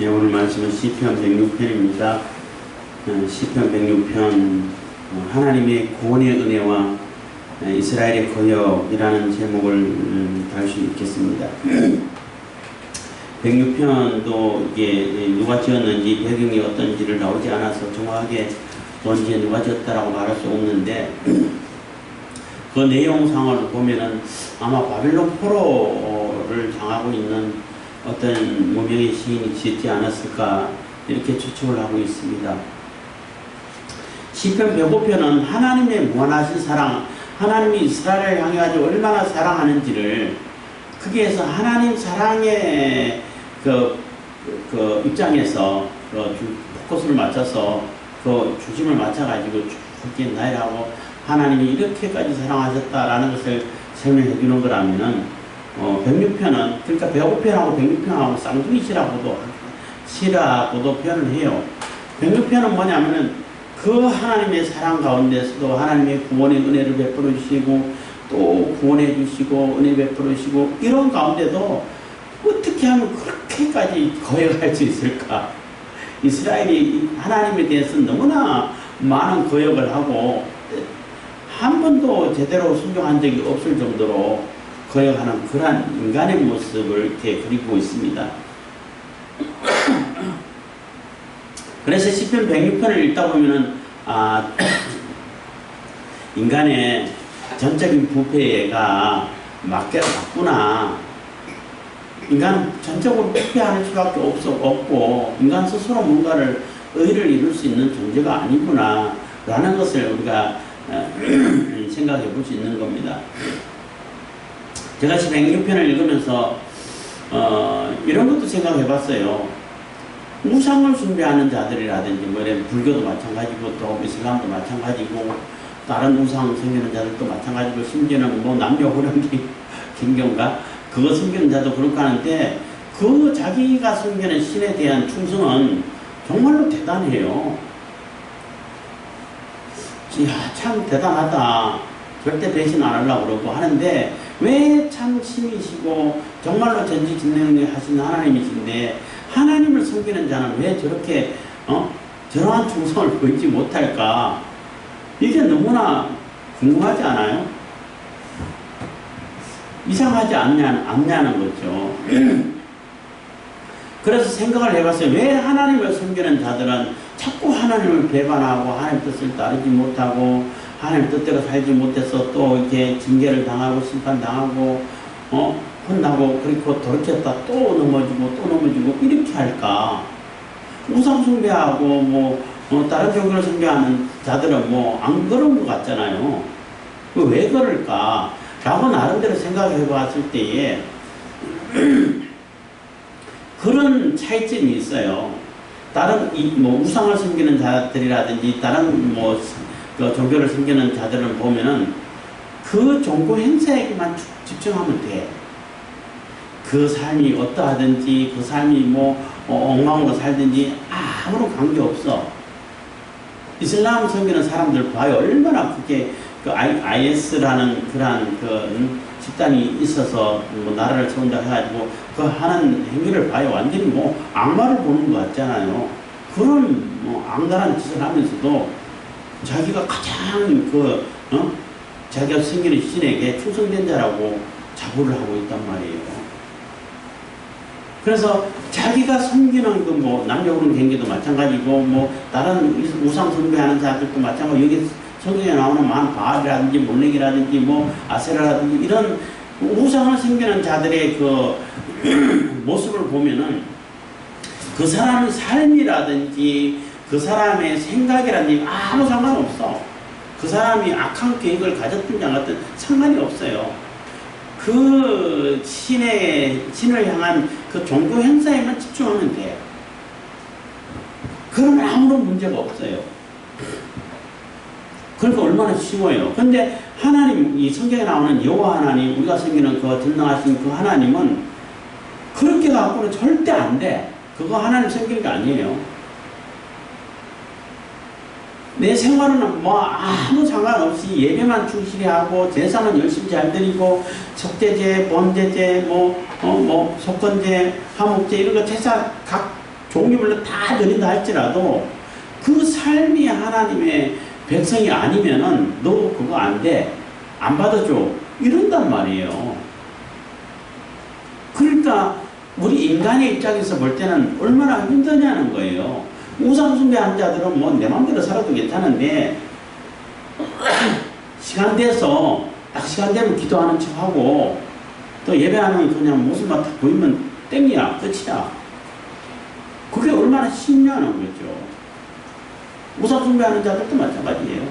예, 오늘 말씀은 시편 106편입니다. 시편 106편 하나님의 구원의 은혜와 이스라엘의 거역이라는 제목을 달 수 있겠습니다. 106편도 이게 누가 지었는지 배경이 어떤지를 나오지 않아서 정확하게 언제 누가 지었다라고 말할 수 없는데 그 내용상을 보면은 아마 바빌론 포로를 당하고 있는 어떤 무명의 시인이 지었지 않았을까 이렇게 추측을 하고 있습니다. 시편 105편은 하나님의 무한하신 사랑, 하나님이 이스라엘을 향해 가지고 얼마나 사랑하는지를 거기에서 하나님 사랑의 그 입장에서 포커스를 맞춰서 그 중심을 맞춰가지고 쭉 나열하고 하나님이 이렇게까지 사랑하셨다라는 것을 설명해 주는 거라면은 106편은 그러니까 105편하고 106편하고 쌍둥이시라고도 표현을 해요. 106편은 뭐냐면은 그 하나님의 사랑 가운데서도 하나님의 구원의 은혜를 베풀어 주시고 또 구원해 주시고 은혜 베풀어 주시고 이런 가운데도 어떻게 하면 그렇게까지 거역할 수 있을까? 이스라엘이 하나님에 대해서 너무나 많은 거역을 하고 한 번도 제대로 순종한 적이 없을 정도로 거역하는 그러한 인간의 모습을 이렇게 그리고 있습니다. 그래서 시편 106편을 읽다 보면은 인간의 전적인 부패가 맞구나. 인간은 전적으로 부패하는 수밖에 없고 인간 스스로 뭔가를 의를 이룰 수 있는 존재가 아니구나 라는 것을 우리가 생각해 볼 수 있는 겁니다. 제가 106편을 읽으면서 이런 것도 생각해 봤어요. 우상을 숭배하는 자들이라든지 뭐 불교도 마찬가지고 또 이슬람도 마찬가지고 다른 우상 섬기는 자들도 마찬가지고 심지어는 뭐 남녀 호령 경경가 그거 섬기는 자도 그렇고 하는데 그 자기가 섬기는 신에 대한 충성은 정말로 대단해요. 이야, 참 대단하다. 절대 배신 안 하려고 그러고 하는데 왜 참 신이시고 정말로 전지전능을 하신 하나님이신데 하나님을 섬기는 자는 왜 저렇게 저러한 충성을 보이지 못할까? 이게 너무나 궁금하지 않아요? 이상하지 않냐는 거죠. 그래서 생각을 해봤어요. 왜 하나님을 섬기는 자들은 자꾸 하나님을 배반하고 하나님 뜻을 따르지 못하고 하나님 뜻대로 살지 못해서 또 이렇게 징계를 당하고 심판당하고 혼나고 그리고 돌이켰다 또 넘어지고 이렇게 할까? 우상 숭배하고 다른 종교를 숭배하는 자들은 안 그런 것 같잖아요. 왜 그럴까? 라고 나름대로 생각해 봤을 때에 그런 차이점이 있어요. 다른 우상을 섬기는 자들이라든지 다른 그 종교를 섬기는 자들은 보면은 그 종교 행사에만 집중하면 돼. 그 삶이 어떠하든지 그 삶이 엉망으로 살든지 아무런 관계없어. 이슬람 섬기는 사람들 봐요. 얼마나 그게 그 IS라는 그러한 집단이 있어서 나라를 세운다 해가지고 그 하는 행위를 봐요. 완전히 악마를 보는 것 같잖아요. 그런 악랄한 짓을 하면서도 자기가 가장 자기가 섬기는 신에게 충성된 자라고 자부를 하고 있단 말이에요. 그래서 자기가 섬기는 남녀 호령 경계도 마찬가지고 다른 우상 숭배하는 자들도 마찬가지고 여기 성경에 나오는 많은 바알이라든지 몰렉이라든지 아세라라든지 이런 우상을 섬기는 자들의 그 모습을 보면은 그 사람의 삶이라든지 그 사람의 생각이라든지 아무 상관없어. 그 사람이 악한 계획을 가졌든지 안 가졌든지 상관이 없어요. 그 신을 향한 그 종교 행사에만 집중하면 돼. 그러면 아무런 문제가 없어요. 그러니까 얼마나 쉬워요. 근데 하나님, 이 성경에 나오는 여호와 하나님, 우리가 섬기는 그 전능하신 그 하나님은 그렇게 갖고는 절대 안 돼. 그거 하나님 섬기는 게 아니에요. 내 생활은 아무 상관없이 예배만 충실히 하고 제사는 열심히 잘 드리고 속죄제, 번제제, 속건제, 화목제 이런 거 제사 각 종류별로 다 드린다 할지라도 그 삶이 하나님의 백성이 아니면은 너 그거 안 돼. 안 받아줘. 이런단 말이에요. 그러니까 우리 인간의 입장에서 볼 때는 얼마나 힘드냐는 거예요. 우상숭배한 자들은 뭐 내 마음대로 살아도 괜찮은데 시간 돼서 딱 시간 되면 기도하는 척하고 또 예배하는 그냥 모습만 딱 보이면 땡이야. 끝이야. 그게 얼마나 쉽냐는 거죠. 우상숭배하는 자들도 마찬가지예요.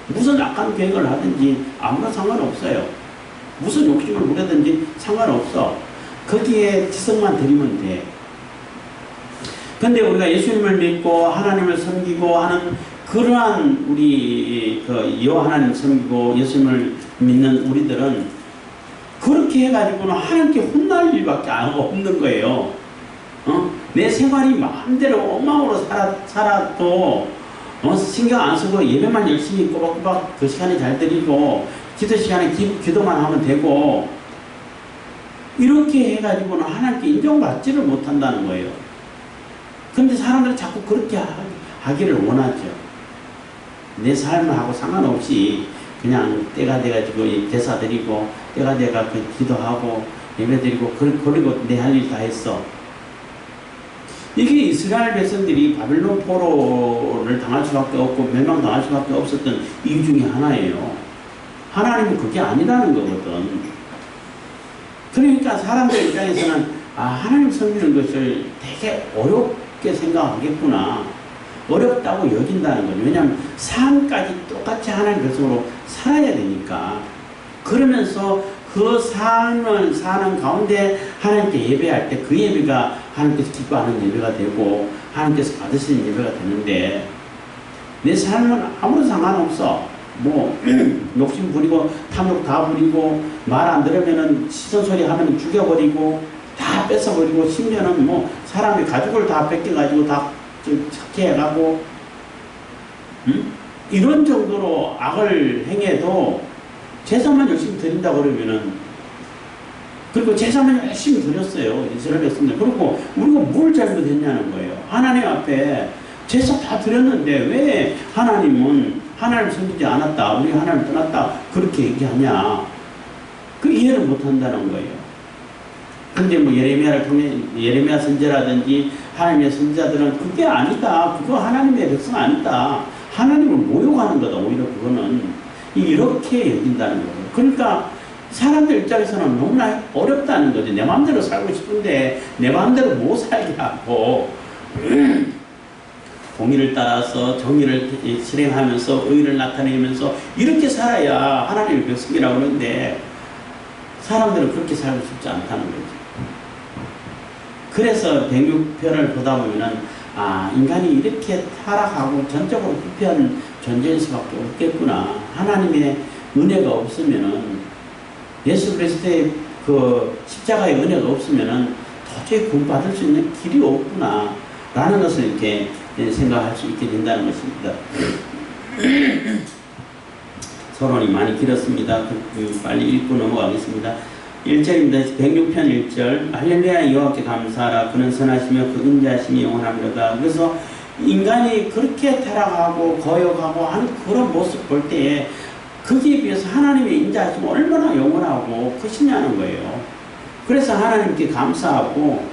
무슨 악한 계획을 하든지 아무런 상관없어요. 무슨 욕심을 부리든지 상관없어. 거기에 지성만 드리면 돼. 근데 우리가 예수님을 믿고 하나님을 섬기고 하는 그러한 우리 여호와 하나님 섬기고 예수님을 믿는 우리들은 그렇게 해가지고는 하나님께 혼날 일밖에 없는 거예요. 내 생활이 마음대로 엉망으로 살아도 신경 안 쓰고 예배만 열심히 꼬박꼬박 그 시간에 잘 드리고 기도 시간에 기도만 하면 되고 이렇게 해가지고는 하나님께 인정받지를 못한다는 거예요. 근데 사람들은 자꾸 그렇게 하기를 원하죠. 내 삶하고 상관없이 그냥 때가 돼가지고 제사 드리고 때가 돼가 기도하고 예배 드리고 그리고 내 할 일 다 했어. 이게 이스라엘 백성들이 바빌론 포로를 당할 수밖에 없고 멸망당할 수밖에 없었던 이유 중에 하나예요. 하나님은 그게 아니라는 거거든. 그러니까 사람들 입장에서는 하나님 섬기는 것을 되게 어렵게 생각하겠구나. 어렵다고 여긴다는 거죠. 왜냐하면 삶까지 똑같이 하나님 백성으로 살아야 되니까. 그러면서 그 삶을 사는 가운데 하나님께 예배할 때 그 예배가 하나님께서 기뻐하는 예배가 되고 하나님께서 받으시는 예배가 되는데 내 삶은 아무런 상관없어. 뭐 욕심 부리고 탐욕 다 부리고 말 안 들으면은 시선 소리 하면 죽여버리고 다 뺏어버리고 심지어는 뭐 사람의 가족을 다 뺏겨가지고 다 착해가고 이런 정도로 악을 행해도 제사만 열심히 드린다 그러면은 그리고 제사만 열심히 드렸어요. 이스라엘 백성들. 그리고 우리가 뭘 잘못했냐는 거예요. 하나님 앞에 제사 다 드렸는데 왜 하나님은 하나님을 섬기지 않았다. 우리 하나님을 떠났다. 그렇게 얘기하냐. 그 이해를 못한다는 거예요. 근데 뭐 예레미야를 통해 예레미야 선지자라든지 하나님의 선지자들은 그게 아니다. 그거 하나님의 백성 아니다. 하나님을 모욕하는 거다. 오히려 그거는 이렇게 여긴다는 거예요. 그러니까 사람들 입장에서는 너무나 어렵다는 거지. 내 마음대로 살고 싶은데 내 마음대로 못 살게 하고 공의를 따라서 정의를 실행하면서 의를 나타내면서 이렇게 살아야 하나님의 백성이라고 하는데 사람들은 그렇게 살고 싶지 않다는 거죠. 그래서 106편을 보다 보면은 인간이 이렇게 타락하고 전적으로 부패한 존재일 수밖에 없겠구나. 하나님의 은혜가 없으면은 예수 그리스도의 그 십자가의 은혜가 없으면은 도저히 구원받을 수 있는 길이 없구나 라는 것을 이렇게 생각할 수 있게 된다는 것입니다. 서론이 많이 길었습니다. 빨리 읽고 넘어가겠습니다. 1절입니다. 106편 1절 할렐루야 여호와께 감사하라. 그는 선하시며 그 인자하심이 영원하리로다. 그래서 인간이 그렇게 타락하고 거역하고 하는 그런 모습 볼 때에 거기에 비해서 하나님의 인자하심이 얼마나 영원하고 크시냐는 거예요. 그래서 하나님께 감사하고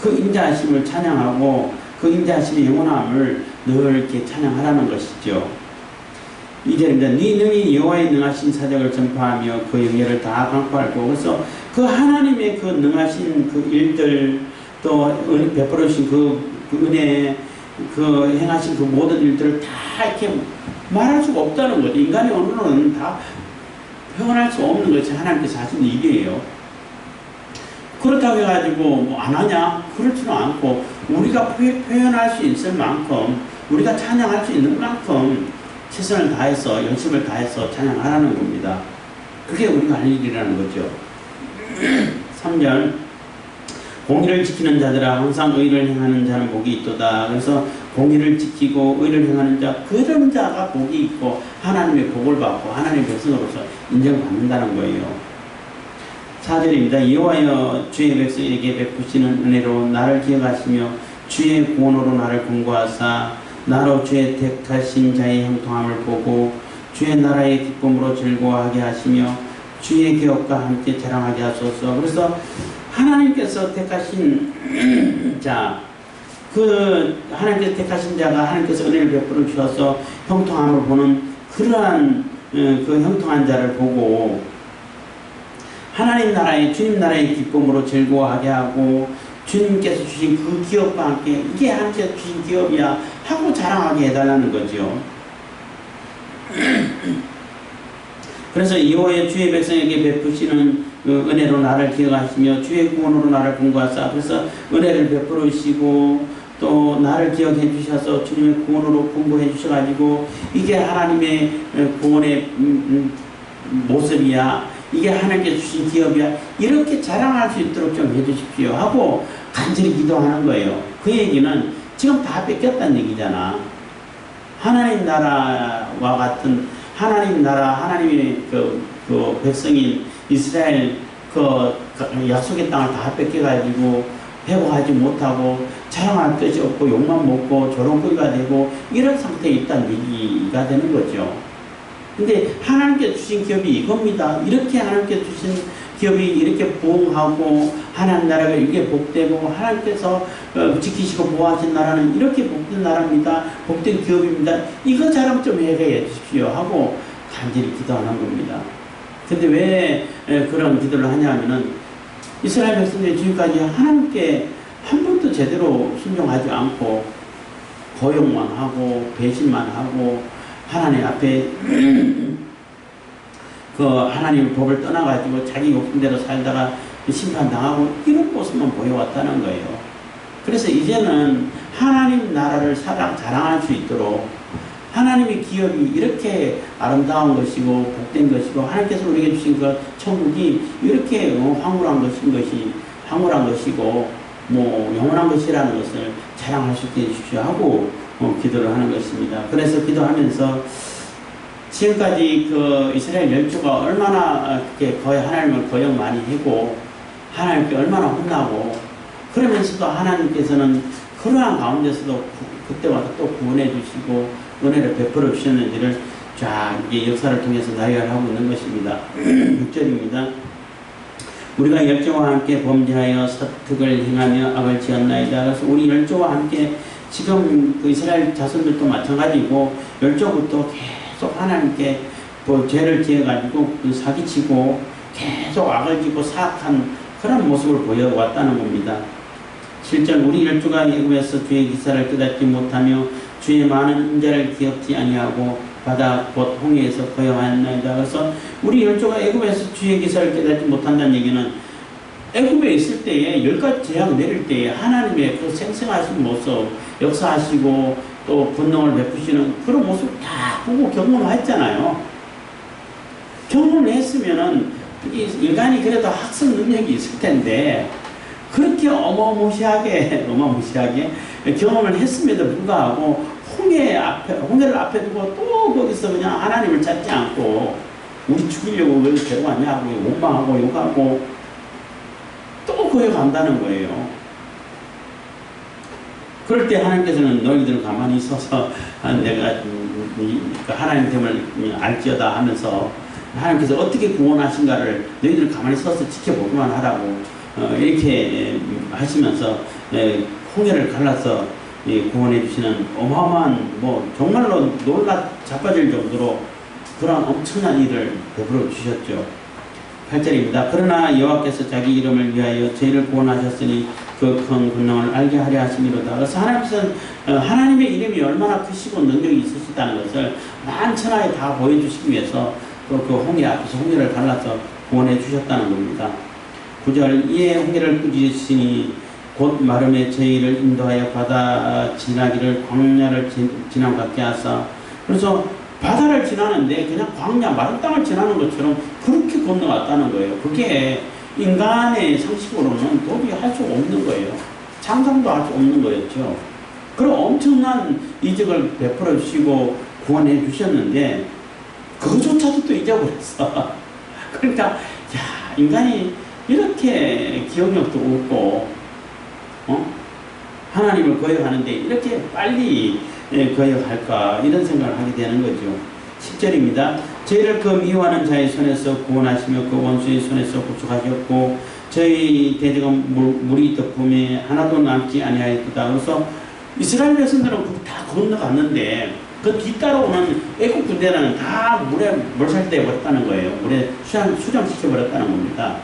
그 인자하심을 찬양하고 그 인자하심의 영원함을 늘 이렇게 찬양하라는 것이죠. 2절입니다. 네 능히 여호와의 능하신 사적을 전파하며 그 영예를 다 강포하고 그래서 그 하나님의 그 능하신 그 일들 또 베풀어 주신 그 은혜 그 행하신 그 모든 일들을 다 이렇게 말할 수가 없다는 거죠. 인간의 언어로는 다 표현할 수 없는 것이 하나님께서 하신 일이에요. 그렇다고 해가지고 뭐 안 하냐? 그렇지는 않고 우리가 표현할 수 있을 만큼 우리가 찬양할 수 있는 만큼 최선을 다해서 열심을 다해서 찬양하라는 겁니다. 그게 우리가 할 일이라는 거죠. 3절 공의를 지키는 자들아 항상 의를 행하는 자는 복이 있도다. 그래서 공의를 지키고 의를 행하는 자 그런 자가 복이 있고 하나님의 복을 받고 하나님의 백성으로서 인정받는다는 거예요. 4절입니다. 여호와여 주의 백성에게 베푸시는 은혜로 나를 기억하시며 주의 구원으로 나를 권고하사 나로 주의 택하신 자의 형통함을 보고 주의 나라의 기쁨으로 즐거워하게 하시며 주의 기업과 함께 자랑하게 하소서. 그래서 하나님께서 택하신 자, 하나님께서 택하신 자가 하나님께서 은혜를 베풀어 주셔서 형통함을 보는 그러한 그 형통한 자를 보고 하나님 나라의 주님 나라의 기쁨으로 즐거워하게 하고 주님께서 주신 그 기업과 함께 이게 하나님께서 주신 기업이야 하고 자랑하게 해달라는 거죠. 그래서 이후에 주의 백성에게 베푸시는 은혜로 나를 기억하시며 주의 구원으로 나를 권고하사, 그래서 은혜를 베풀으시고 또 나를 기억해 주셔서 주님의 구원으로 권고해 주셔가지고 이게 하나님의 구원의 모습이야, 이게 하나님께 주신 기업이야, 이렇게 자랑할 수 있도록 좀 해주십시오 하고 간절히 기도하는 거예요. 그 얘기는 지금 다 뺏겼다는 얘기잖아. 하나님 나라와 같은 하나님 나라, 하나님의 그 백성인 이스라엘 그 약속의 땅을 다 뺏겨가지고 회복하지 못하고 자랑할 것이 없고 욕만 먹고 조롱거리가 되고 이런 상태에 있다는 얘기가 되는 거죠. 근데 하나님께 주신 기업이 이겁니다. 이렇게 하나님께 주신 기업이 이렇게 부흥하고 하나님 나라가 이렇게 복되고 하나님께서 지키시고 보호하신 나라는 이렇게 복된 나라입니다. 복된 기업입니다. 이거 자랑 좀 해결해 주십시오 하고 간절히 기도하는 겁니다. 근데 왜 그런 기도를 하냐면은 이스라엘 백성들이 지금까지 하나님께 한 번도 제대로 순종하지 않고 고용만 하고 배신만 하고 하나님 앞에 그 하나님 법을 떠나가지고 자기 욕심대로 살다가 심판당하고 이런 모습만 보여왔다는 거예요. 그래서 이제는 하나님 나라를 자랑할 수 있도록 하나님의 기업이 이렇게 아름다운 것이고 복된 것이고 하나님께서 우리에게 주신 그 천국이 이렇게 황홀한 것이고 뭐 영원한 것이라는 것을 자랑할 수 있게 해주십시오 하고 기도를 하는 것입니다. 그래서 기도하면서 지금까지 그 이스라엘 열조가 얼마나 거의 하나님을 거역 많이 하고 하나님께 얼마나 혼나고 그러면서도 하나님께서는 그러한 가운데서도 그때마다 또 구원해 주시고 은혜를 베풀어 주셨는지를 쫙 이게 역사를 통해서 나열하고 있는 것입니다. 6절입니다. 우리가 열조와 함께 범죄하여 서특을 행하며 악을 지었나이다. 그래서 우리 열조와 함께 지금 그 이스라엘 자손들도 마찬가지고 열조부터 계속 하나님께 뭐 죄를 지어가지고 사기치고 계속 악을 짓고 사악한 그런 모습을 보여왔다는 겁니다. 7절 우리 열조가 애굽에서 주의 기사를 깨닫지 못하며 주의 많은 은혜를 기억지 아니하고 바다 곧 홍해에서 거여하였나이다. 그래서 우리 열조가 애굽에서 주의 기사를 깨닫지 못한다는 얘기는 애굽에 있을 때에 10가지 재앙 내릴 때에 하나님의 그 생생하신 모습, 역사하시고 또 권능을 베푸시는 그런 모습 다 보고 경험했잖아요. 경험을 했으면은 인간이 그래도 학습 능력이 있을 텐데 그렇게 어마무시하게 경험을 했음에도 불구하고 홍해를 앞에 두고 또 거기서 그냥 하나님을 찾지 않고 우리 죽이려고 왜 데려왔냐고 원망하고 욕하고 또 거기 간다는 거예요. 그럴 때 하나님께서는 너희들 가만히 있어서 내가 하나님됨을 알지어다 하면서 하나님께서 어떻게 구원하신가를 너희들 가만히 서서 지켜보기만 하라고 이렇게 하시면서 홍해를 갈라서 구원해 주시는 어마어마한 정말로 놀라 자빠질 정도로 그런 엄청난 일을 베풀어 주셨죠. 8절입니다. 그러나 여호와께서 자기 이름을 위하여 저희를 구원하셨으니 그 큰 권능을 알게 하려 하심이로다. 그래서 하나님께서는 하나님의 이름이 얼마나 크시고 능력이 있으시다는 것을 만천하에 다 보여주시기 위해서 그 홍해 앞에서 홍해를 갈라서 구원해 주셨다는 겁니다. 9절 이에 홍해를 꾸짖으시니 곧 마름에 저희를 인도하여 바다 지나기를 광야를 지남 같게 하사. 그래서 바다를 지나는데 그냥 광야 마른 땅을 지나는 것처럼 그렇게 건너갔다는 거예요. 그게 인간의 상식으로는 도저히 할 수 없는 거예요. 상상도 할 수 없는 거였죠. 그런 엄청난 이적을 베풀어 주시고 구원해 주셨는데 그것조차도 또 잊어버렸어. 그러니까 인간이 이렇게 기억력도 없고 하나님을 거역하는데 이렇게 빨리 거역할까 이런 생각을 하게 되는 거죠. 10절입니다. 저희를 그 미워하는 자의 손에서 구원하시며 그 원수의 손에서 구속하셨고 저희 대적은 물이 덮음에 하나도 남지 아니하였다. 그래서 이스라엘 백성들은 다 건너갔는데 그 뒤따라오는 애국 군대는 다 물에 몰살돼 버렸다는 거예요. 물에 수장시켜 버렸다는 겁니다.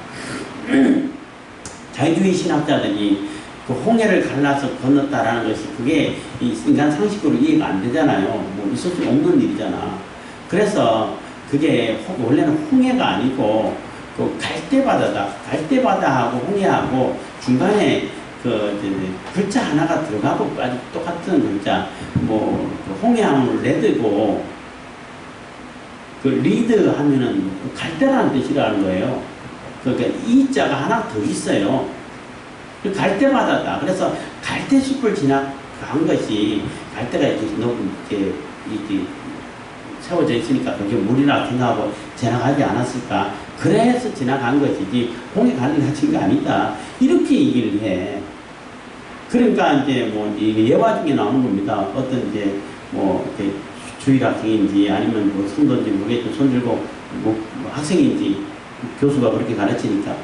자유주의 신학자들이 그 홍해를 갈라서 건넜다라는 것이 그게 인간 상식으로 이해가 안 되잖아요. 뭐 있을 수 없는 일이잖아. 그래서 그게 원래는 홍해가 아니고 그 갈대바다다. 갈대바다하고 홍해하고 중간에 그 글자 하나가 들어가고 아주 똑같은 글자. 뭐 홍해하면 레드고 그 리드 하면은 갈대라는 뜻이라는 거예요. 그러니까 이 자가 하나 더 있어요. 갈대바다다. 그래서 갈대숲을 지나간 것이 갈대가 이렇게 세워져 있으니까 그게 물이나 생각하고 지나가지 않았을까. 그래서 지나간 것이지 홍해 갈라진 게 아니다. 이렇게 얘기를 해. 그러니까 이제 뭐 예화 중에 나오는 겁니다. 어떤 이제 뭐 이렇게 주일학생인지 아니면 뭐 성도인지 모르겠지만 손들고 뭐 학생인지 교수가 그렇게 가르치니까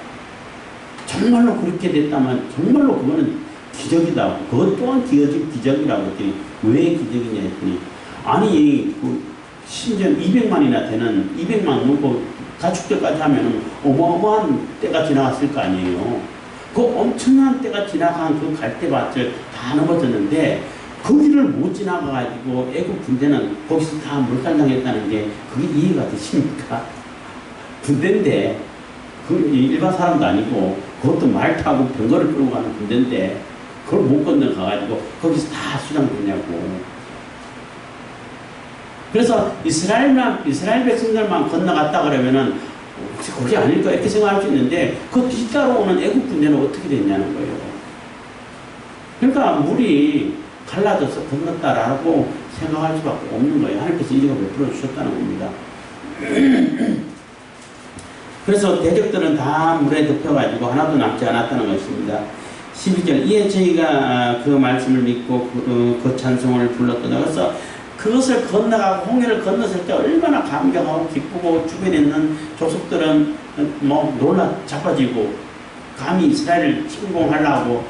정말로 그렇게 됐다면 정말로 그거는 기적이다. 그것 또한 기적이라고 했더니 왜 기적이냐 했더니 아니 그 심지어 200만이나 되는 200만 넘고 가축들까지 하면은 어마어마한 때가 지나갔을 거 아니에요. 그 엄청난 때가 지나간 그 갈대밭을 다 넘어졌는데 거기를 못 지나가가지고 애국 군대는 거기서 다 몰살당했다는 게 그게 이해가 되십니까? 군대인데 그 일반 사람도 아니고 그것도 말 타고 병거를 끌고 가는 군대인데 그걸 못 건너가가지고 거기서 다 수장되냐고. 그래서 이스라엘 백성들만 건너갔다 그러면은 혹시 그게 아닐까 이렇게 생각할 수 있는데 그 뒤따라오는 애국 군대는 어떻게 됐냐는 거예요. 그러니까 물이 갈라져서 건넜다라고 생각할 수밖에 없는 거예요. 하나님께서 이적을 베풀어 주셨다는 겁니다. 그래서 대적들은 다 물에 덮여가지고 하나도 남지 않았다는 것입니다. 12절 이에 저희가 그 말씀을 믿고 그 찬송을 불렀거든요. 그래서 그것을 건너가고 홍해를 건넜을 때 얼마나 감격하고 기쁘고 주변에 있는 족속들은 뭐 놀라 자빠지고 감히 이스라엘을 침공하려고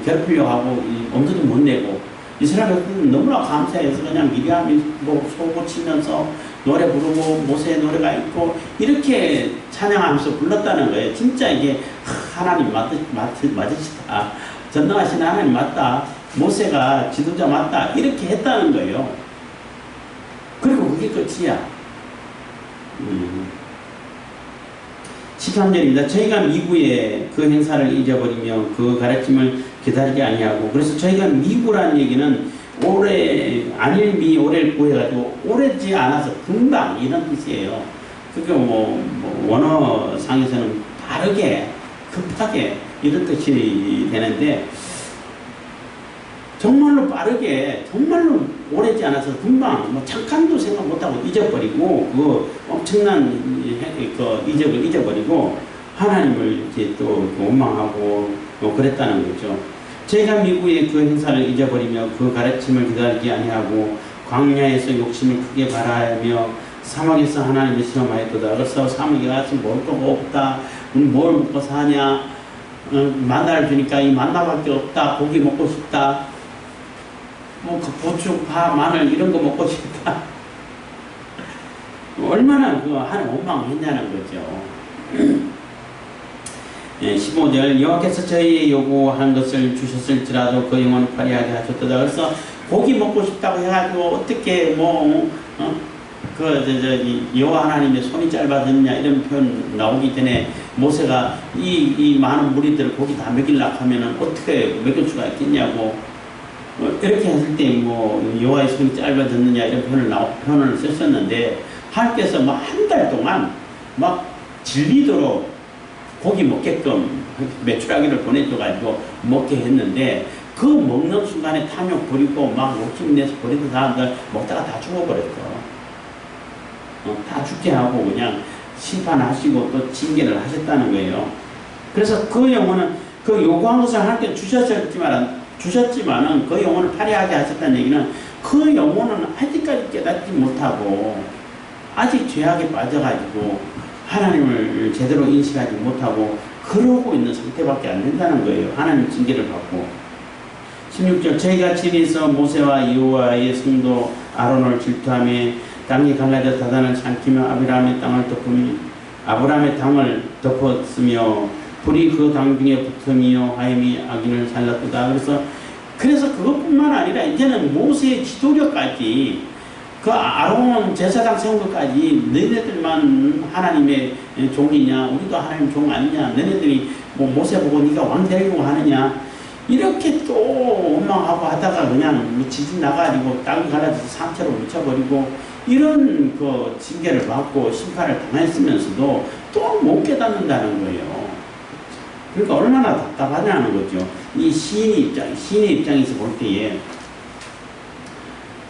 괴롭히려고 하고 엄두도 못 내고 이스라엘은 너무나 감사해서 그냥 미리암이 뭐 소고 치면서 노래 부르고 모세의 노래가 있고 이렇게 찬양하면서 불렀다는 거예요. 진짜 이게 하나님 맞으시다. 전능하신 하나님 맞다. 모세가 지도자 맞다. 이렇게 했다는 거예요. 그리고 그게 끝이야. 13절입니다. 저희가 미구의 그 행사를 잊어버리며 그 가르침을 기다리지 아니하고 그래서 저희가 미구라는 얘기는 오래 안일 미 오래를 구해가지고 오래지 않아서 금방 이런 뜻이에요. 그게 뭐 원어상에서는 빠르게 급하게 이런 뜻이 되는데 정말로 빠르게 정말로 오래지 않아서 금방 뭐 잠깐도 생각 못하고 잊어버리고 그 엄청난 그 이적을 잊어버리고 하나님을 이제 또 원망하고 그랬다는 거죠. 저희가 미국의 그 행사를 잊어버리며 그 가르침을 기다리지 아니하고 광야에서 욕심을 크게 바라며 사막에서 하나님을 시험하였도다. 그래서 사막에 가서 뭘 또 없다. 뭘 먹고 사냐. 만나를 주니까 이 만나밖에 없다. 고기 먹고 싶다. 뭐 그 부추, 파, 마늘 이런 거 먹고 싶다. 얼마나 그 하나님 원망했냐는 거죠. 15절 여호와께서 저희의 요구한 것을 주셨을지라도 그 영혼을 파리하게 하셨도다. 그래서 고기 먹고 싶다고 해가지고 어떻게 여호와 하나님의 손이 짧아졌냐 이런 표현 나오기 전에 모세가 이 많은 무리들을 고기 다 먹이려고 하면은 어떻게 먹일 수가 있겠냐고 이렇게 했을 때 뭐 여호와의 손이 짧아졌느냐 이런 표현을 썼었는데 하나님께서 막 한 달 동안 막 질리도록 고기 먹게끔 메추라기를 보내줘가지고 먹게 했는데 그 먹는 순간에 탐욕 부리고 막 욕심내서 버리던 사람들 먹다가 다 죽어버렸어. 다 죽게 하고 그냥 심판하시고 또 징계를 하셨다는 거예요. 그래서 그 영혼은 그 요구한 것을 하나님께 주셨지만 주셨지만은 그 영혼을 파괴하게 하셨다는 얘기는 그 영혼은 아직까지 깨닫지 못하고 아직 죄악에 빠져가지고 하나님을 제대로 인식하지 못하고 그러고 있는 상태밖에 안 된다는 거예요. 하나님 징계를 받고. 16절 저희가 진에서 모세와 여호와의 성도 아론을 질투하며 땅이 갈라져 다단을 삼키며 아브라함의 땅을 덮었으며 불이 그 당 중에 붙으며 하임이 악인을 살랐도다. 그래서 그것뿐만 아니라 이제는 모세의 지도력까지 그 아론 제사장 세운 것까지 너희들만 하나님의 종이냐 우리도 하나님 종 아니냐 너희들이 뭐 모세 보고 네가 왕 되려고 하느냐 이렇게 또 원망하고 하다가 그냥 지진 나가지고 땅이 갈라져서 상처로 묻혀버리고 이런 그 징계를 받고 심판을 당했으면서도 또 못 깨닫는다는 거예요. 그러니까 얼마나 답답하냐는 거죠. 이 시인의 입장에서 볼 때에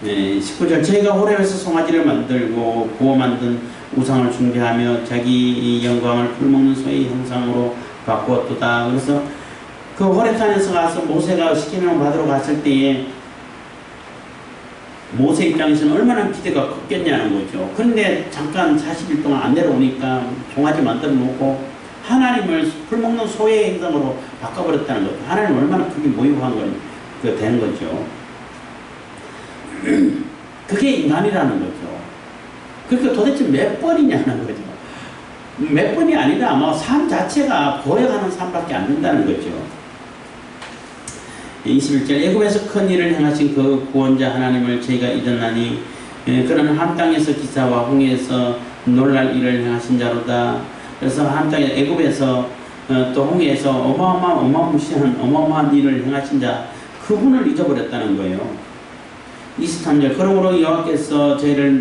19절 저희가 호렙에서 송아지를 만들고 구워 만든 우상을 숭배하며 자기 영광을 풀먹는 소의 형상으로 바꾸었도다. 그래서 그 호렙산에서 가서 모세가 시계명을 받으러 갔을 때에 모세 입장에서는 얼마나 기대가 컸겠냐는 거죠. 그런데 잠깐 40일 동안 안 내려오니까 송아지 만들어 놓고 하나님을 풀먹는 소의 행성으로 바꿔버렸다는 거죠. 하나님 얼마나 그게 모욕한 된 거죠. 그게 인간이라는 거죠. 그러니까 도대체 몇 번이냐는 거죠. 몇 번이 아니라 뭐 삶 자체가 고려가는 삶밖에 안 된다는 거죠. 21절 애굽에서 큰 일을 행하신 그 구원자 하나님을 저희가 잊었나니 그는 함 땅에서 기사와 홍해에서 놀랄 일을 행하신 자로다. 그래서 함 땅에 애굽에서 또 홍해에서 어마어마한 일을 행하신 자 그분을 잊어버렸다는 거예요. 23절 그러므로 여호와께서 저희를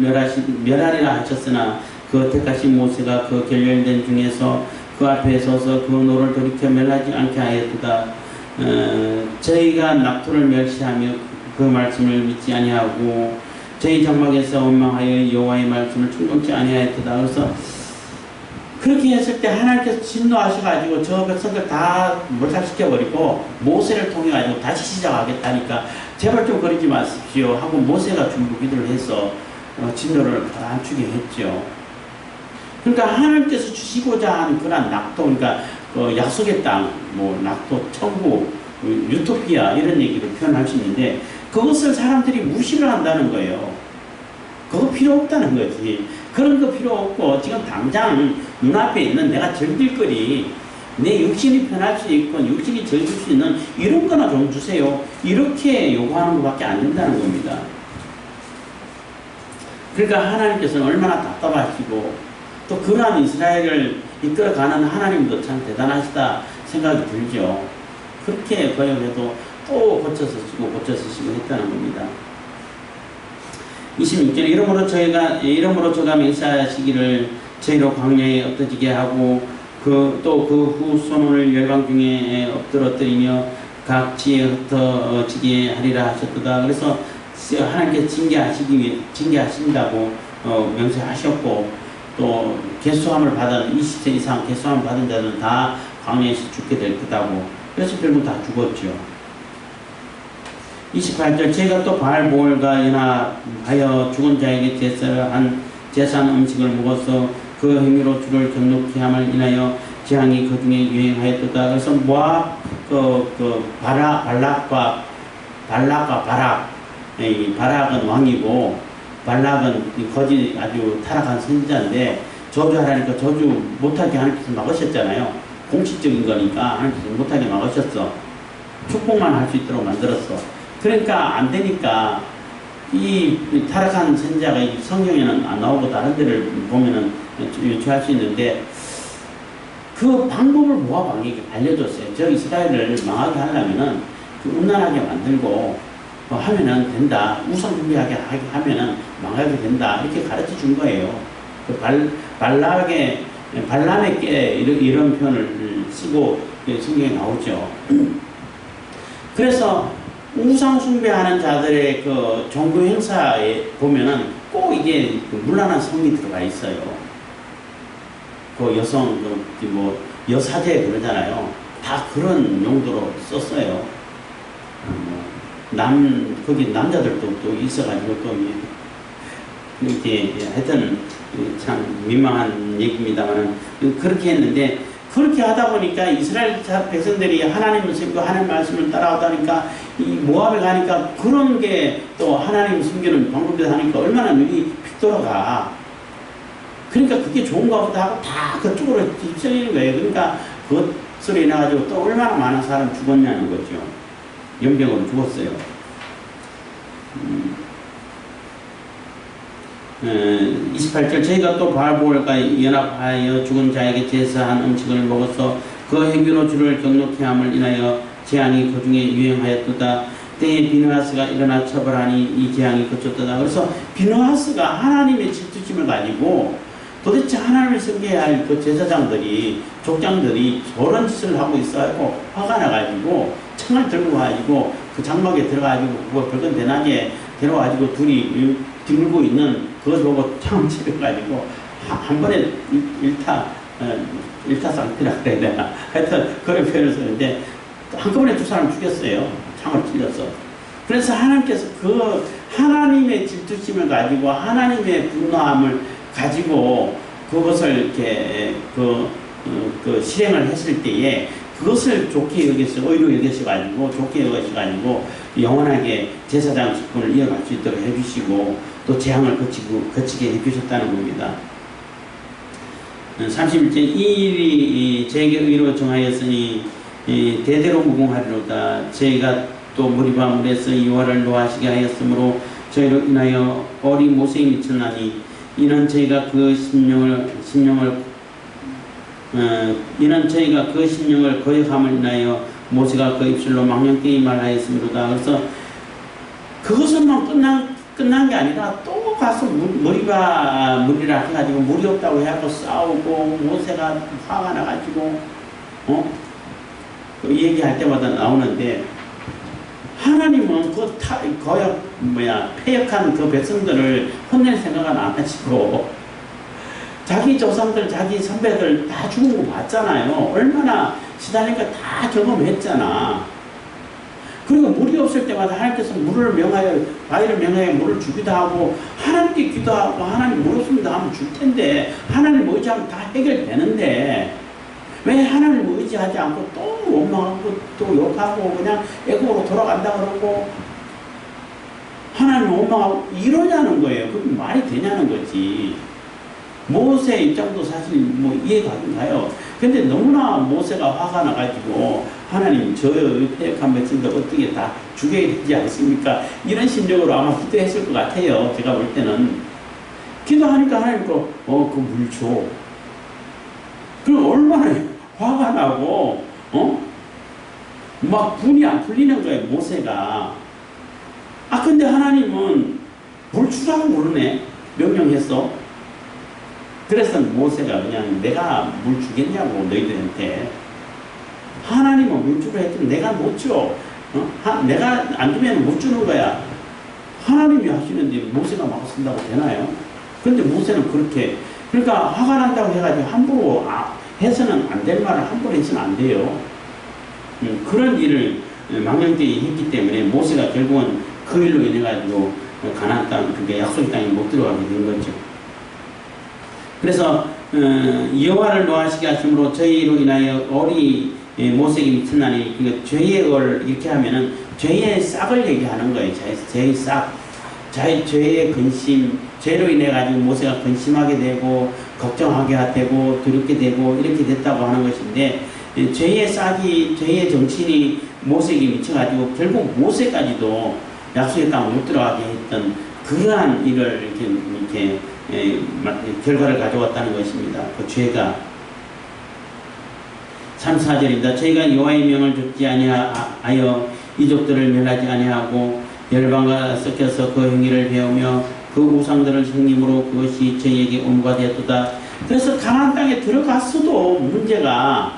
멸하리라 하셨으나 그 택하신 모세가 그 결렬된 중에서 그 앞에 서서 그 노를 돌이켜 멸하지 않게 하였도다. 저희가 낙토를 멸시하며 그 말씀을 믿지 아니하고 저희 장막에서 원망하여 여호와의 말씀을 충동치 아니하였도다. 그래서 그렇게 했을 때 하나님께서 진노하셔가지고 저 백성들 다 몰살시켜버리고 모세를 통해가지고 다시 시작하겠다니까 제발 좀 그러지 마십시오 하고 모세가 중보 기도를 해서 진노를 감추게 했죠. 그러니까 하나님께서 주시고자 하는 그런 낙도, 그러니까 약속의 땅, 뭐 낙도, 천국, 유토피아 이런 얘기로 표현할 수 있는데 그것을 사람들이 무시를 한다는 거예요. 그거 필요 없다는 거지. 그런 거 필요 없고 지금 당장 눈앞에 있는 내가 즐길 거리 내 육신이 편할 수 있고 육신이 즐길 수 있는 이런 거나 좀 주세요. 이렇게 요구하는 것밖에 안 된다는 겁니다. 그러니까 하나님께서는 얼마나 답답하시고 또 그러한 이스라엘을 이끌어가는 하나님도 참 대단하시다 생각이 들죠. 그렇게 거역해도 또 고쳐서 쓰시고 했다는 겁니다. 26절 이러므로 저가 맹세하시기를 저희로 광야에 엎드지게 하고 또 그 후손을 열방 중에 엎드러뜨리며 각 지에 흩어지게 하리라 하셨도다. 그래서 하나님께서 징계하신다고 명세하셨고 또 개수함을 받은 20세 이상 개수함을 받은 자는 다 광야에서 죽게 될 거다고. 그래서 결국 다 죽었죠. 28절 저희가 또 바알보올과 연합하여 죽은 자에게 제사한 제사한 음식을 먹어서 그 행위로 주를 경록케 함을 인하여 재앙이 그 중에 유행하였도다. 그래서 모압 발락과 바락, 바락은 왕이고 발락은 거짓 아주 타락한 선지자인데 저주하라니까 저주 못하게 하나님께서 막으셨잖아요. 공식적인 거니까 하나님께서 못하게 막으셨어. 축복만 할 수 있도록 만들었어. 그러니까 안 되니까 이 타락한 선지자가 성경에는 안 나오고 다른 데를 보면은 유추할 수 있는데 그 방법을 모압 왕에게 알려줬어요. 저 이스라엘을 망하게 하려면은 음란하게 만들고 하면은 된다. 우상 숭배하게 하면은 망하게 된다. 이렇게 가르쳐 준 거예요. 그 발람에게 이런 표현을 쓰고 성경에 나오죠. 그래서 우상 숭배하는 자들의 그 종교 행사에 보면은 꼭 이게 문란한 성이 들어가 있어요. 그 여성, 여사제 그러잖아요. 다 그런 용도로 썼어요. 거기 남자들도 또 있어가지고 또 이렇게 하여튼 참 민망한 얘기입니다만 그렇게 했는데, 그렇게 하다 보니까 이스라엘 백성들이 하나님을 섬기고 하나님 말씀을 따라오다 보니까 이 모압에 가니까 그런 게 또 하나님을 섬기는 방법대로 하니까 얼마나 눈이 픽 돌아가. 그러니까 그게 좋은가 보다 하고 다 그쪽으로 휩쓸리는 거예요. 그러니까 그것으로 인해가지고 또 얼마나 많은 사람 죽었냐는 거죠. 연병으로 죽었어요. 28절, 저희가 또 바알보올과 연합하여 죽은 자에게 제사한 음식을 먹어서 그 행위로 주를 경록케 함을 인하여 재앙이 그 중에 유행하였도다. 때에 비느하스가 일어나 처벌하니 이 재앙이 그쳤도다. 그래서 비느하스가 하나님의 질투심을 가지고 도대체 하나님을 섬겨야 할 그 제사장들이, 족장들이 저런 짓을 하고 있어가지고 화가 나가지고 창을 들고 가지고 그 장막에 들어가지고 그거 별건 대낮에 데려가지고 둘이 들고 있는 그걸 보고 창을 치러가지고 한 번에 일타상태라 그래야 되나. 하여튼 그런 표현을 쓰는데 한꺼번에 두 사람 죽였어요. 창을 찔러서. 그래서 하나님께서 그 하나님의 질투심을 가지고 하나님의 분노함을 가지고 그것을 이렇게 그 실행을 했을 때에 그것을 좋게 여기서 의로 여기셔가지고 좋게 여기셔가지고 영원하게 제사장 직분을 이어갈 수 있도록 해주시고 또 재앙을 거치게 해주셨다는 겁니다. 31절, 이 일이 저에게 의로 정하였으니 대대로 무궁하리로다. 저희가 또 무리바 물에서 이와를 노하시게 하였으므로 저희로 인하여 어리 모세에 미쳤나니 이는 저희가 그 심령을 거역함을 인하여 모세가 그 입술로 망령되이 말하였으므로다. 그래서 그것은만 끝난 게 아니라 또 가서 무리라 해가지고 물이 없다고 해갖고 싸우고 모세가 화가 나가지고 그 얘기할 때마다 나오는데, 하나님은 그 패역한 그 백성들을 혼낼 생각은 안 하시고 자기 조상들, 자기 선배들 다 죽은 거 봤잖아요. 얼마나 시달리니까 다 경험했잖아. 그리고 물이 없을 때마다 하나님께서 물을 명하여, 바위를 명하여 물을 주기도 하고, 하나님께 기도하고, 하나님 물 없습니다 하면 줄 텐데, 하나님 의지하면 다 해결되는데, 왜 하나님 의지하지 않고 또 원망하고 또 욕하고 그냥 애국으로 돌아간다 그러고, 하나님 원망하고 이러냐는 거예요. 그게 말이 되냐는 거지. 모세 입장도 사실 뭐 이해가 안 가요. 근데 너무나 모세가 화가 나가지고 하나님 저 패역한 백성들 어떻게 다 죽여야 되지 않습니까? 이런 심정으로 아마 기도했을 것 같아요. 제가 볼 때는. 기도하니까 하나님 그 물 줘. 그럼 얼마나 화가 나고 막 분이 안 풀리는 거예요. 모세가. 근데 하나님은 물 주라고 모르네. 명령했어. 그래서 모세가 그냥 내가 물 주겠냐고 너희들한테. 하나님은 물 주라 했더니 내가 못 줘. 내가 안 주면 못 주는 거야. 하나님이 하시는데 모세가 막 쓴다고 되나요? 근데 모세는 그렇게, 그러니까 화가 난다고 해가지고 함부로 해서는 안 될 말을 함부로 해서는 안 돼요. 그런 일을 망령되이 했기 때문에 모세가 결국은 그 일로 인해가지고 가나안 땅, 그러니까 약속의 땅에 못 들어가게 된 거죠. 그래서 여호와를 노하시게 하심으로 저희로 인하여 어리 모세에게 미쳤나니, 그러니까 죄의 을 이렇게 하면은 죄의 싹을 얘기하는 거예요. 죄의 싹, 죄의 근심, 죄로 인해 가지고 모세가 근심하게 되고 걱정하게 되고 두렵게 되고 이렇게 됐다고 하는 것인데, 죄의 싹이, 죄의 정신이 모세에게 미쳐가지고 결국 모세까지도 약속의 땅 못 들어가게 했던 그러한 일을 이렇게 결과를 가져왔다는 것입니다. 그 죄가. 34절입니다. 저희가 여호와의 명을 듣지 아니하여 이족들을 멸하지 아니하고 열방과 섞여서 그 행위를 배우며 그 우상들을 섬김으로 그것이 저희에게 의무가 되었도다. 그래서 가나안 땅에 들어갔어도 문제가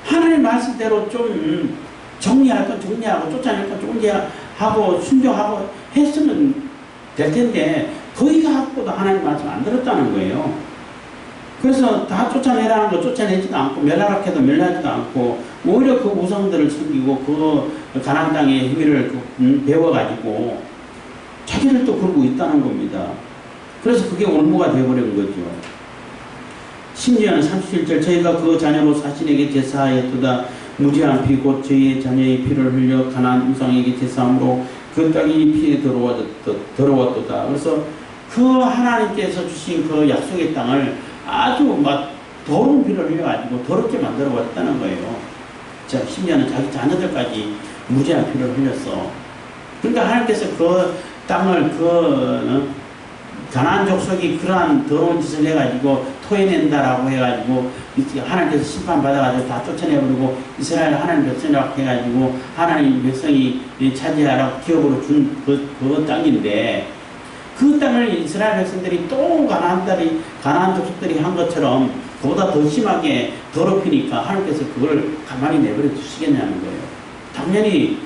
하나님 말씀대로 좀 정리할 건 정리하고 쫓아낼 건 쫓아내고 순종하고 했으면 될 텐데 거기 갖고도 하나님 말씀 안 들었다는 거예요. 그래서 다 쫓아내라는 거 쫓아내지도 않고 멸하라 해도 멸하지도 않고 오히려 그 우상들을 섬기고 그 가나안 땅의 행위를 배워가지고 자기를 또 걸고 있다는 겁니다. 그래서 그게 올무가 되어버린 거죠. 심지어는 37절 저희가 그 자녀로 사신에게 제사하였도다 무지한 피 곧 저희의 자녀의 피를 흘려 가나안 우상에게 제사함으로 그 땅이 피에 더러웠도다. 그래서 그 하나님께서 주신 그 약속의 땅을 아주 막 더러운 피를 흘려가지고 더럽게 만들어 버렸다는 거예요. 자, 심지어는 자기 자녀들까지 무지한 피를 흘렸어. 그러니까 하나님께서 그 땅을 가나안 족속이 그러한 더러운 짓을 해가지고 토해낸다라고 해가지고 하나님께서 심판받아가지고 다 쫓아내버리고 이스라엘 하나님 백성이라고 해가지고 하나님 백성이 차지하라고 기업으로 준 그 땅인데 그 땅을 이스라엘 백성들이 또 가나안 족속들이 한 것처럼 그보다 더 심하게 더럽히니까 하나님께서 그걸 가만히 내버려 두시겠냐는 거예요. 당연히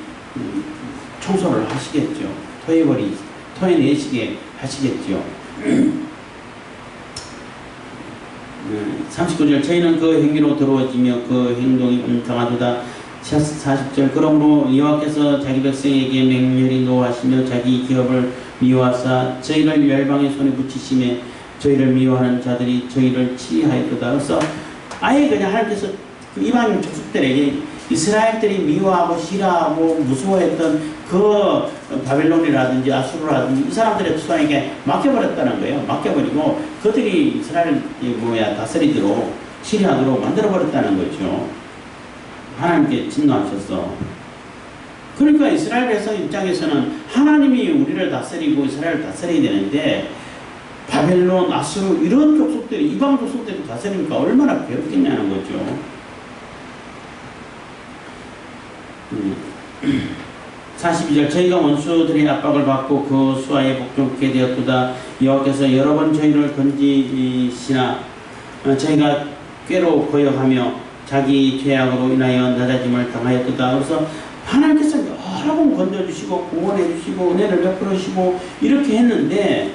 청소를 하시겠죠. 토해내시게 하시겠죠. 39절 저희는 그 행위로 더러워지며 그 행동이 강하도다. 40절 그러므로 여호와께서 자기 백성에게 맹렬히 노하시며 자기 기업을 미워하사 저희를 열방의 손에 붙이시매 저희를 미워하는 자들이 저희를 치하였도다. 그래서 아예 그냥 하나님께서 그 이방 족속들에게 이스라엘들이 미워하고 싫어하고 무서워했던 그 바벨론이라든지 아수르라든지 이 사람들의 손에게 맡겨버렸다는 거예요. 맡겨버리고 그들이 이스라엘 다스리도록 치리하도록 만들어버렸다는 거죠. 하나님께 진노하셔서. 그러니까 이스라엘 백성 입장에서는 하나님이 우리를 다스리고 이스라엘을 다스려야 되는데 바벨론, 아수르 이런 족속들이 이방 족속들이 다스리니까 얼마나 괴롭겠냐는 거죠. 42절 저희가 원수들의 압박을 받고 그 수하에 복종케 되었도다. 여호와께서 여러 번 저희를 던지시나 저희가 꾀로 거역하며 자기 죄악으로 인하여 낮아짐을 당하였도다. 그래서 하나님께서 여러 번 건져주시고 구원해주시고 은혜를 베풀으시고 이렇게 했는데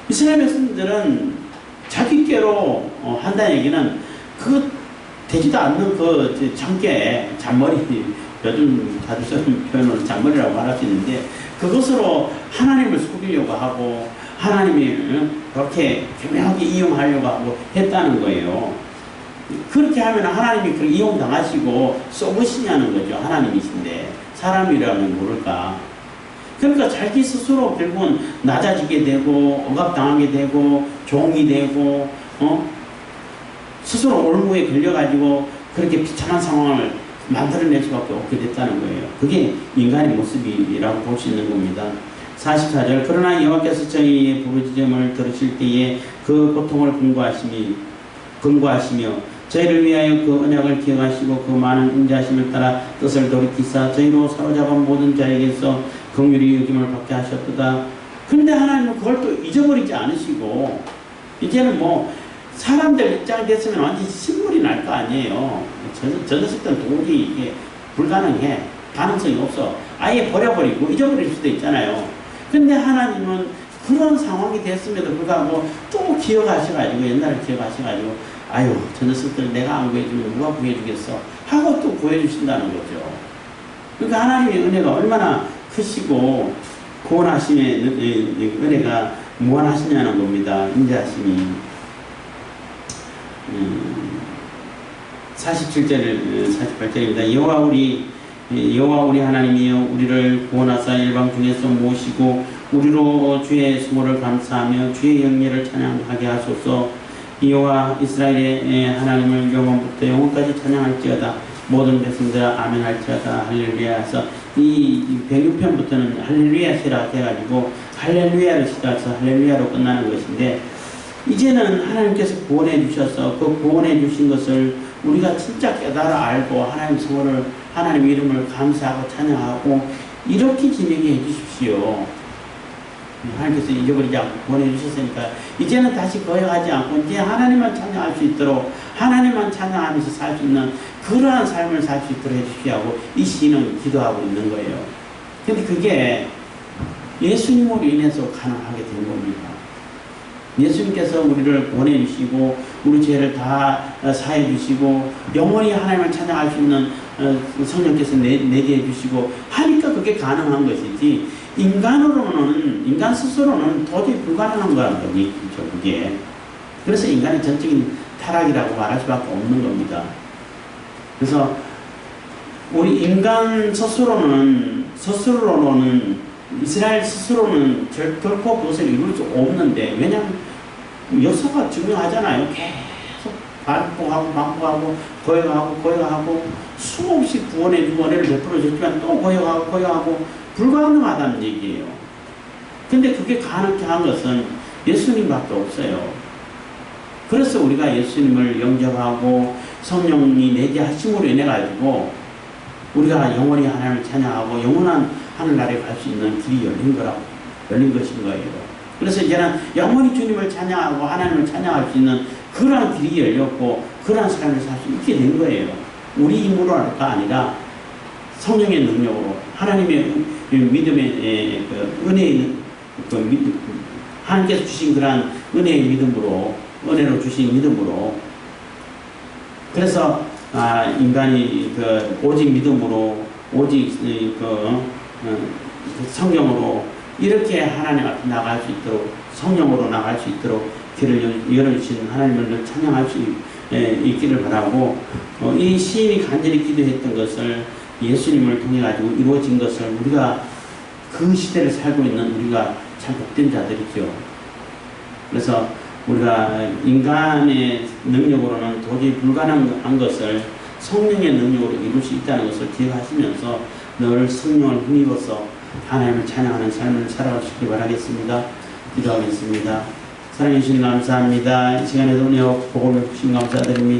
이스라엘 백성들은 자기 꾀로 한다는 얘기는 그 되지도 않는 그 장깨 잔머리 요즘 자주 쓰는 표현으로 잔머리라고 말할 수 있는데 그것으로 하나님을 속이려고 하고 하나님이 그렇게 교묘하게 이용하려고 하고 했다는 거예요. 그렇게 하면 하나님이 그 이용당하시고 쏘으시냐는 거죠. 하나님이신데 사람이라면 모를까. 그러니까 자기 스스로 결국은 낮아지게 되고 억압당하게 되고 종이 되고 스스로 올무에 걸려가지고 그렇게 비참한 상황을 만들어낼 수밖에 없게 됐다는 거예요. 그게 인간의 모습이라고 볼 수 있는 겁니다. 44절 그러나 여호와께서 저희의 부르짖음을 들으실 때에 그 고통을 근거하시며 저희를 위하여 그 언약을 기억하시고 그 많은 인자하심을 따라 뜻을 돌이키사 저희로 사로잡은 모든 자에게서 긍휼히 여김을 받게 하셨도다. 그런데 하나님은 그걸 또 잊어버리지 않으시고 이제는 뭐 사람들 입장이 됐으면 완전히 신물이 날 거 아니에요. 저 녀석들은 도저히 이게 불가능해. 가능성이 없어. 아예 버려버리고 잊어버릴 수도 있잖아요. 근데 하나님은 그런 상황이 됐음에도 불구하고 또 기억하셔가지고 옛날에 기억하셔가지고 아유 저 녀석들 내가 안 구해주면 누가 구해주겠어 하고 또 구해주신다는 거죠. 그러니까 하나님의 은혜가 얼마나 크시고 구원하심의 은혜가 무한하시냐는 겁니다. 인자하심이. 48절입니다. 여호와 우리 하나님이여 우리를 구원하사 일방 중에서 모시고 우리로 주의 수고를 감사하며 주의 영예를 찬양하게 하소서. 여호와 이스라엘의 하나님을 영원부터 영원까지 찬양할지어다. 모든 백성들아 아멘 할지어다. 할렐루야 해서 이 106편부터는 할렐루야 시작 해가지고 할렐루야를 시작해서 할렐루야로 끝나는 것인데 이제는 하나님께서 구원해 주셔서 그 구원해 주신 것을 우리가 진짜 깨달아 알고 하나님 성호를 하나님 이름을 감사하고 찬양하고 이렇게 진행해 주십시오. 하나님께서 잊어버리지 않고 구원해 주셨으니까 이제는 다시 거역하지 않고 이제 하나님만 찬양할 수 있도록 하나님만 찬양하면서 살 수 있는 그러한 삶을 살 수 있도록 해주시고 하고 이 시인은 기도하고 있는 거예요. 근데 그게 예수님으로 인해서 가능하게 된 겁니다. 예수님께서 우리를 보내주시고 우리 죄를 다 사해 주시고 영원히 하나님을 찬양할 수 있는 성령께서 내게 해주시고 하니까 그게 가능한 것이지, 인간 스스로는 도저히 불가능한 거란 거죠, 그게. 그래서 인간의 전적인 타락이라고 말할 수밖에 없는 겁니다. 그래서 우리 인간 스스로는 이스라엘 스스로는 결코 그것을 이룰 수 없는데, 왜냐하면 역사가 증명하잖아요. 계속 반복하고 거역하고 수없이 구원해주고 은혜를 베풀어줬지만 또 거역하고 불가능하다는 얘기예요. 근데 그게 가능케 한 것은 예수님밖에 없어요. 그래서 우리가 예수님을 영접하고 성령이 내게 하심으로 인해 가지고 우리가 영원히 하나님을 찬양하고 영원한 하늘나라에 갈 수 있는 길이 열린 것인 거예요. 그래서 이제는 영원히 주님을 찬양하고 하나님을 찬양할 수 있는 그러한 길이 열렸고 그러한 삶을 살 수 있게 된 거예요. 우리 힘으로가 아니라 성령의 능력으로, 하나님의 믿음의 은혜의 하나님께서 주신 그러한 은혜의 믿음으로, 은혜로 주신 믿음으로. 그래서 인간이 오직 믿음으로, 오직 성령으로 이렇게 하나님 앞에 나갈 수 있도록, 성령으로 나갈 수 있도록 길을 열어주신 하나님을 찬양할 수 있기를 바라고, 이 시인이 간절히 기도했던 것을 예수님을 통해 가지고 이루어진 것을 우리가, 그 시대를 살고 있는 우리가 참 복된 자들이죠. 그래서 우리가 인간의 능력으로는 도저히 불가능한 것을 성령의 능력으로 이룰 수 있다는 것을 기억하시면서 늘 성령을 힘입어서 하나님을 찬양하는 삶을 살아가시기 바라겠습니다. 기도하겠습니다. 사랑해 주시니 감사합니다. 이 시간에도 은혜와 복을 주신 감사드립니다.